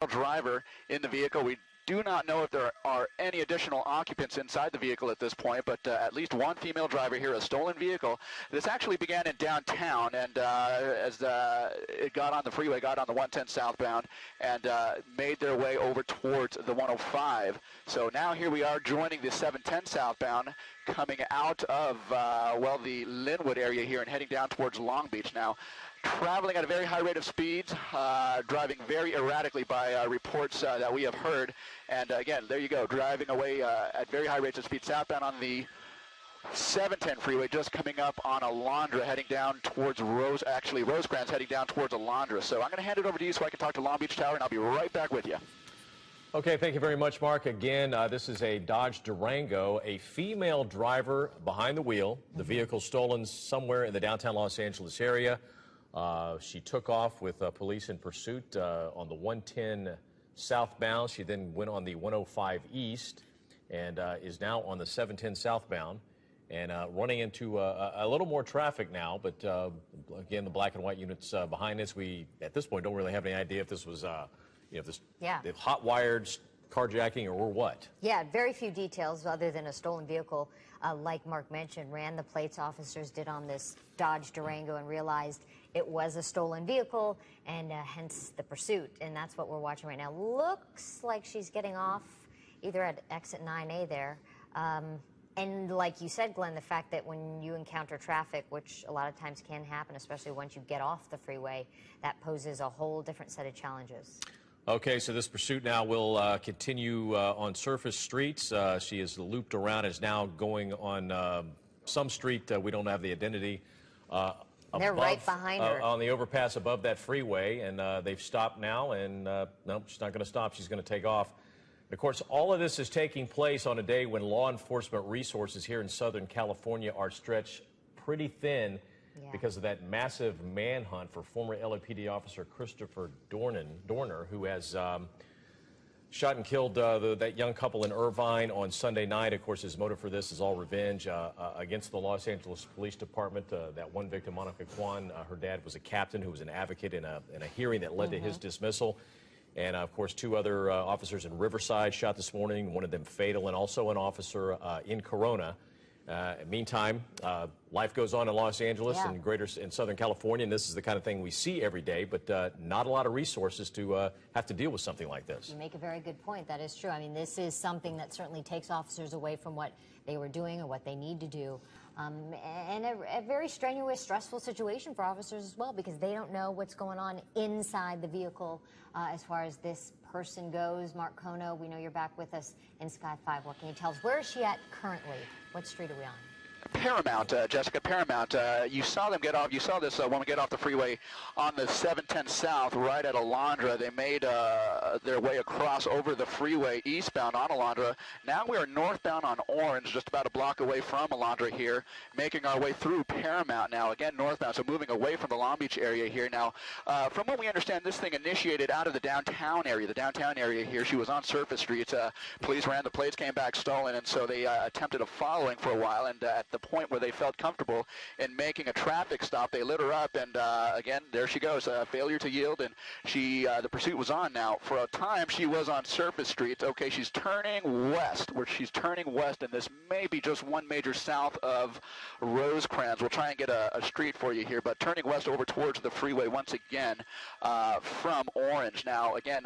driver in the vehicle. We do not know if there are any additional occupants inside the vehicle at this point, but at least one female driver here, a stolen vehicle. This actually began in downtown, and as it got on the freeway, got on the 110 southbound, and made their way over towards the 105. So now here we are joining the 710 southbound, coming out of, well, the Linwood area here and heading down towards Long Beach now. Traveling at a very high rate of speed, driving very erratically by reports that we have heard. And again, there you go, driving away at very high rates of speed southbound on the 710 freeway, just coming up on Alondra, heading down towards Rosecrans, heading down towards Alondra. So I'm going to hand it over to you so I can talk to Long Beach Tower, and I'll be right back with you. Okay, thank you very much, Mark. Again, this is a Dodge Durango, a female driver behind the wheel. The vehicle stolen somewhere in the downtown Los Angeles area. She took off with police in pursuit on the 110 southbound. She then went on the 105 east and is now on the 710 southbound and running into a little more traffic now. But again, the black and white units behind us, we at this point don't really have any idea if this was if hot-wired carjacking or what. Yeah, very few details other than a stolen vehicle, like Mark mentioned, ran the plates. Officers did on this Dodge Durango and realized it was a stolen vehicle, and hence the pursuit. And that's what we're watching right now. Looks like she's getting off either at exit 9A there. And like you said, Glenn, the fact that when you encounter traffic, which a lot of times can happen, especially once you get off the freeway, that poses a whole different set of challenges. Okay, so this pursuit now will continue on surface streets. She is looped around, is now going on some street. We don't have the identity. They're above, right behind her. On the overpass above that freeway, and they've stopped now, and no, she's not going to stop. She's going to take off. And of course, all of this is taking place on a day when law enforcement resources here in Southern California are stretched pretty thin. Yeah. Because of that massive manhunt for former LAPD officer Christopher Dorner, who has shot and killed that young couple in Irvine on Sunday night. Of course, his motive for this is all revenge against the Los Angeles Police Department. That one victim, Monica Kwan, her dad was a captain who was an advocate in a hearing that led to his dismissal. And, of course, two other officers in Riverside shot this morning, one of them fatal, and also an officer in Corona. Meantime, life goes on in Los Angeles and in Southern California, and this is the kind of thing we see every day, but not a lot of resources to have to deal with something like this. You make a very good point. That is true. I mean, this is something that certainly takes officers away from what they were doing or what they need to do. And a very strenuous, stressful situation for officers as well, because they don't know what's going on inside the vehicle as far as this person goes. Mark Kono, we know you're back with us in Sky 5. What can you tell us? Where is she at currently? What street are we on? Paramount, Jessica, Paramount. You saw them get off. You saw this when we get off the freeway on the 710 South, right at Alondra. They made their way across over the freeway eastbound on Alondra. Now we are northbound on Orange, just about a block away from Alondra here, making our way through Paramount now, again northbound, so moving away from the Long Beach area here. Now, from what we understand, this thing initiated out of the downtown area here. She was on surface streets. Police ran the plates, came back stolen, and so they attempted a following for a while, and at the point where they felt comfortable in making a traffic stop, they lit her up, and again, there she goes, failure to yield, and the pursuit was on. Now, for a time, she was on surface streets. Okay, she's turning west, and this may be just one major south of Rosecrans. We'll try and get a street for you here, but turning west over towards the freeway once again from Orange. Now, again,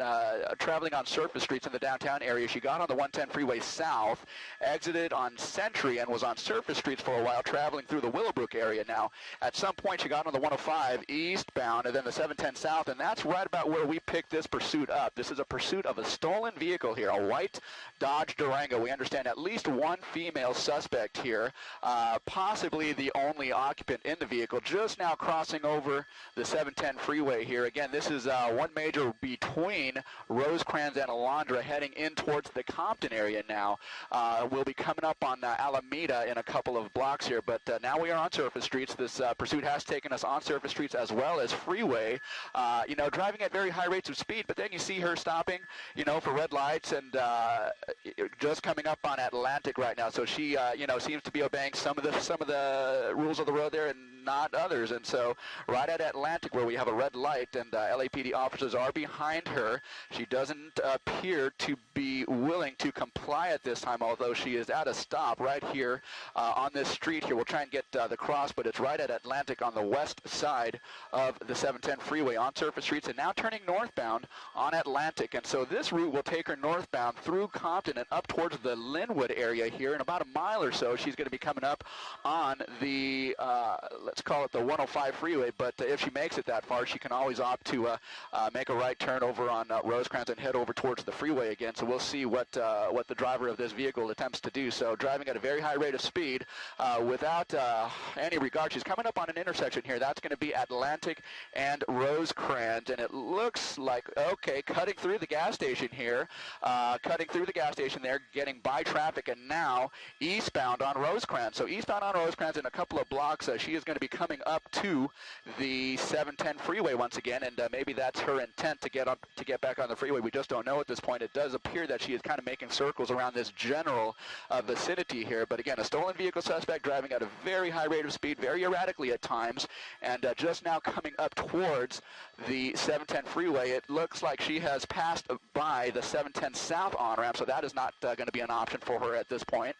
traveling on surface streets in the downtown area, she got on the 110 freeway south, exited on Century, and was on surface streets for a while, traveling through the Willowbrook area. Now, at some point, she got on the 105 eastbound and then the 710 south, and that's right about where we picked this pursuit up. This is a pursuit of a stolen vehicle here, a white Dodge Durango. We understand at least one female suspect here, possibly the only occupant in the vehicle, just now crossing over the 710 freeway here. Again, this is one major between Rosecrans and Alondra, heading in towards the Compton area now. We'll be coming up on Alameda in a couple of blocks here, but now we are on surface streets. This pursuit has taken us on surface streets as well as freeway, driving at very high rates of speed, but then you see her stopping, for red lights, and just coming up on Atlantic right now. So she, seems to be obeying some of the rules of the road there, and not others. And so right at Atlantic, where we have a red light, and LAPD officers are behind her, she doesn't appear to be willing to comply at this time, although she is at a stop right here on this street here. We'll try and get the cross, but it's right at Atlantic on the west side of the 710 freeway on surface streets, and now turning northbound on Atlantic. And so this route will take her northbound through Compton and up towards the Linwood area here. In about a mile or so, she's going to be coming up on the, let's call it the 105 freeway. But if she makes it that far, she can always opt to make a right turn over on Rosecrans and head over towards the freeway again. So we'll see what the driver of this vehicle attempts to do. So driving at a very high rate of speed without any regard. She's coming up on an intersection here. That's going to be Atlantic and Rosecrans, and it looks like, okay, cutting through the gas station here, cutting through the gas station there, getting by traffic, and now eastbound on Rosecrans. So eastbound on Rosecrans in a couple of blocks, she is going to be coming up to the 710 freeway once again, and maybe that's her intent to get back on the freeway. We just don't know at this point. It does appear that she is kind of making circles around this general vicinity here, but again, a stolen vehicle suspect driving at a very high rate of speed, very erratically at times, and just now coming up towards the 710 freeway. It looks like she has passed by the 710 South on-ramp, so that is not going to be an option for her at this point,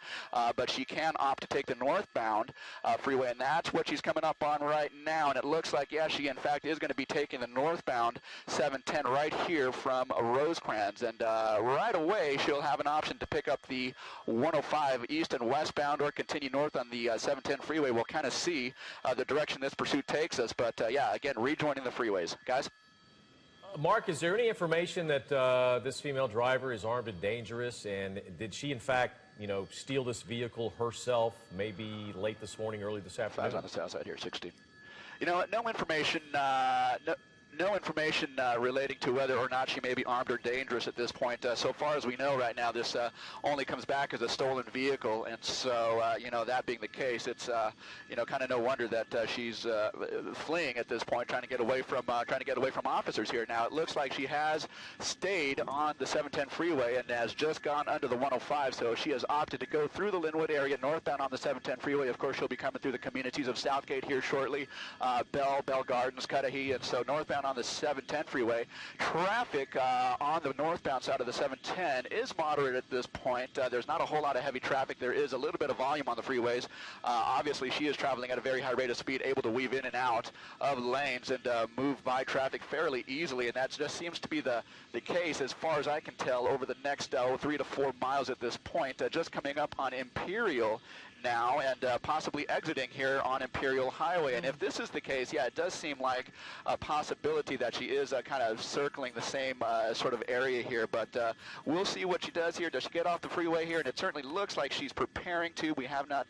but she can opt to take the northbound freeway, and that's what she's coming up on right now. And it looks like, yeah, she in fact is going to be taking the northbound 710 right here from Rosecrans, and right away she'll have an option to pick up the 105 east and westbound or continue north on the 710 freeway. We'll kind of see the direction this pursuit takes us, but yeah, again, rejoining the freeways. Guys? Mark, is there any information that this female driver is armed and dangerous, and did she in fact, you know, steal this vehicle herself, maybe late this morning, early this afternoon? On the south side here, 16. You know, no information, no information relating to whether or not she may be armed or dangerous at this point. So far as we know right now, this only comes back as a stolen vehicle, and so, you know, that being the case, it's, you know, kind of no wonder that she's fleeing at this point, trying to get away from officers here. Now, it looks like she has stayed on the 710 freeway and has just gone under the 105, so she has opted to go through the Linwood area, northbound on the 710 freeway. Of course, she'll be coming through the communities of Southgate here shortly, Bell Gardens, Cudahy, and so northbound on the 710 freeway. Traffic on the northbound side of the 710 is moderate at this point. There's not a whole lot of heavy traffic. There is a little bit of volume on the freeways. Obviously, she is traveling at a very high rate of speed, able to weave in and out of lanes and move by traffic fairly easily, and that just seems to be the case as far as I can tell over the next 3 to 4 miles at this point. Just coming up on Imperial now and possibly exiting here on Imperial Highway. And if this is the case, yeah, it does seem like a possibility that she is kind of circling the same sort of area here, but we'll see what she does here. Does she get off the freeway here? And it certainly looks like she's preparing to. We have not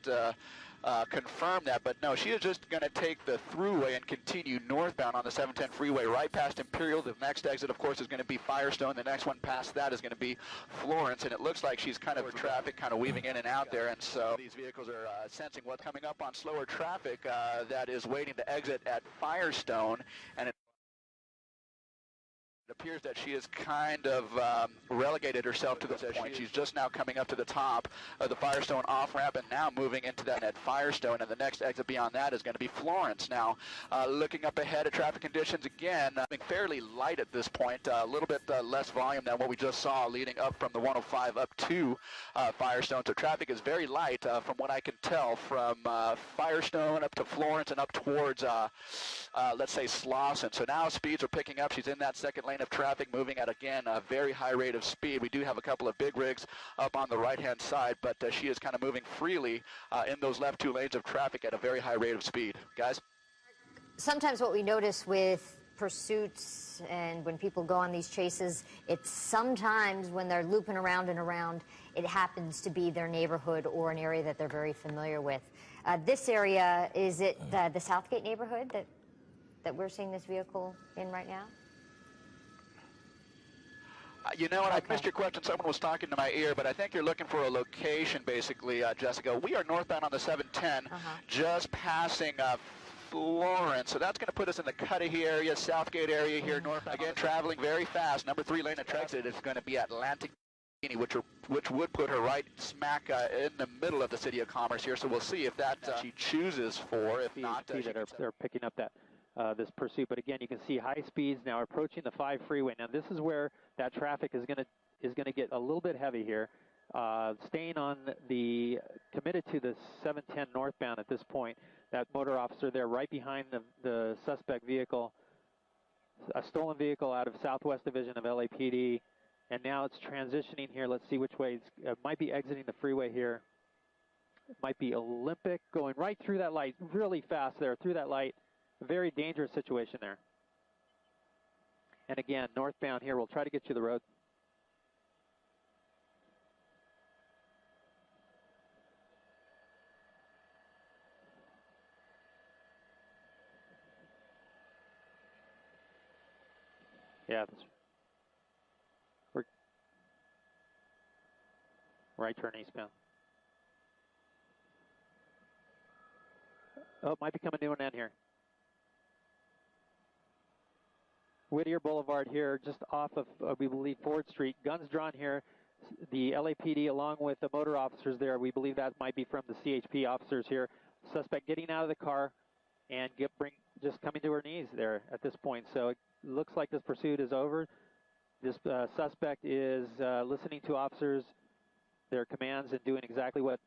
confirm that, but no, she is just going to take the throughway and continue northbound on the 710 freeway right past Imperial. The next exit, of course, is going to be Firestone. The next one past that is going to be Florence, and it looks like she's kind of traffic kind of weaving in and out there, and so these vehicles are sensing what's coming up on slower traffic that is waiting to exit at Firestone, and it appears that she has kind of relegated herself to this point. She's just now coming up to the top of the Firestone off-ramp and now moving into that at Firestone, and the next exit beyond that is going to be Florence. Now, looking up ahead at traffic conditions again, fairly light at this point, a little bit less volume than what we just saw leading up from the 105 up to Firestone. So traffic is very light from what I can tell from Firestone up to Florence and up towards, let's say, Slauson. So now speeds are picking up. She's in that second lane of traffic, moving at, again, a very high rate of speed. We do have a couple of big rigs up on the right-hand side, but she is kind of moving freely in those left two lanes of traffic at a very high rate of speed. Guys? Sometimes what we notice with pursuits and when people go on these chases, it's sometimes when they're looping around and around, it happens to be their neighborhood or an area that they're very familiar with. This area, is it the Southgate neighborhood that we're seeing this vehicle in right now? You know what, I missed your question. Someone was talking to my ear, but I think you're looking for a location, basically, Jessica. We are northbound on the 710, just passing Florence. So that's going to put us in the Cudahy area, Southgate area here, northbound. Again, traveling very fast. Number 3 lane of exit is going to be Atlantic. which would put her right smack in the middle of the city of Commerce here. So we'll see if that she chooses for. If not, see that they're picking up that this pursuit. But again, you can see high speeds now approaching the 5 freeway. Now this is where that traffic is going to get a little bit heavy here. Staying on committed to the 710 northbound at this point. That motor officer there right behind the suspect vehicle, a stolen vehicle out of Southwest Division of LAPD. And now it's transitioning here. Let's see which way. It might be exiting the freeway here. It might be Olympic, going right through that light, really fast there, through that light. Very dangerous situation there. And again, northbound here, we'll try to get you the road. Yeah, we're right turn eastbound. Oh, it might be coming to an end here. Whittier Boulevard here, just off of, we believe, Ford Street. Guns drawn here. The LAPD, along with the motor officers there, we believe that might be from the CHP officers here. Suspect getting out of the car and just coming to her knees there at this point. So it looks like this pursuit is over. This suspect is listening to officers, their commands, and doing exactly what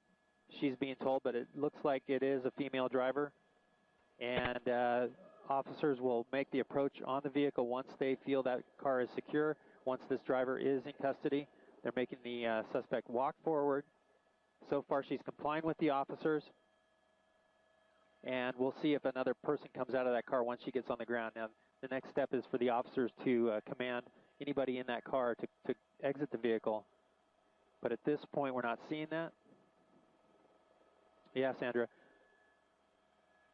she's being told, but it looks like it is a female driver. And officers will make the approach on the vehicle once they feel that car is secure. Once this driver is in custody, they're making the suspect walk forward. So far, she's complying with the officers. And we'll see if another person comes out of that car once she gets on the ground. Now, the next step is for the officers to command anybody in that car to exit the vehicle. But at this point, we're not seeing that. Yeah, Sandra.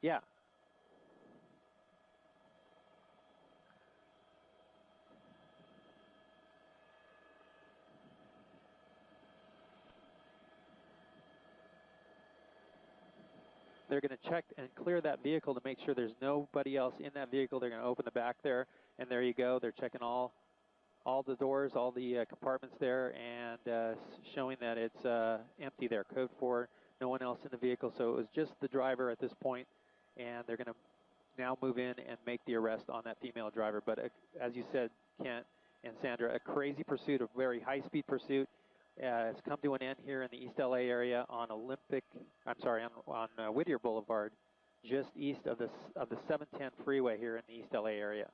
Yeah. They're going to check and clear that vehicle to make sure there's nobody else in that vehicle. They're going to open the back there, and there you go. They're checking all the doors, all the compartments there, and showing that it's empty there. Code 4, no one else in the vehicle. So it was just the driver at this point, and they're going to now move in and make the arrest on that female driver. But as you said, Kent and Sandra, a crazy pursuit, a very high-speed pursuit. It's come to an end here in the East LA area on Whittier Boulevard, just east of the 710 freeway here in the East LA area.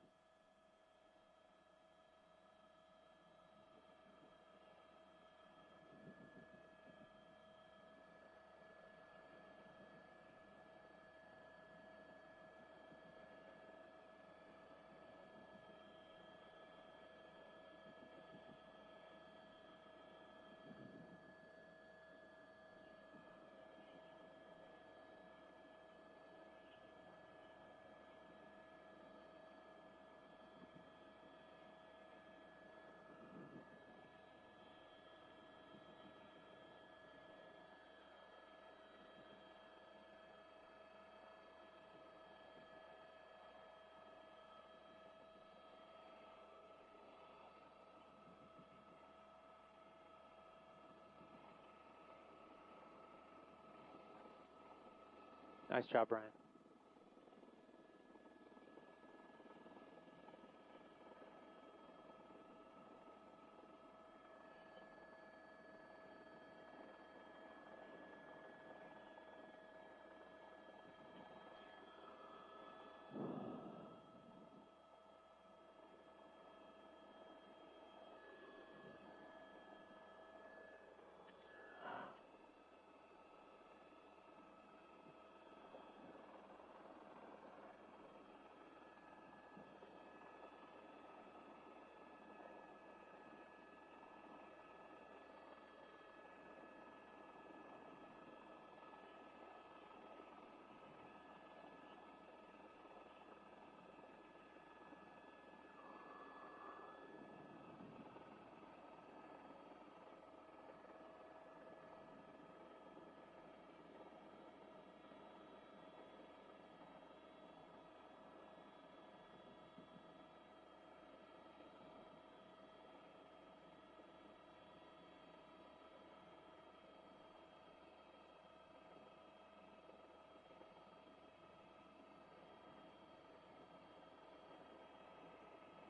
Nice job, Brian.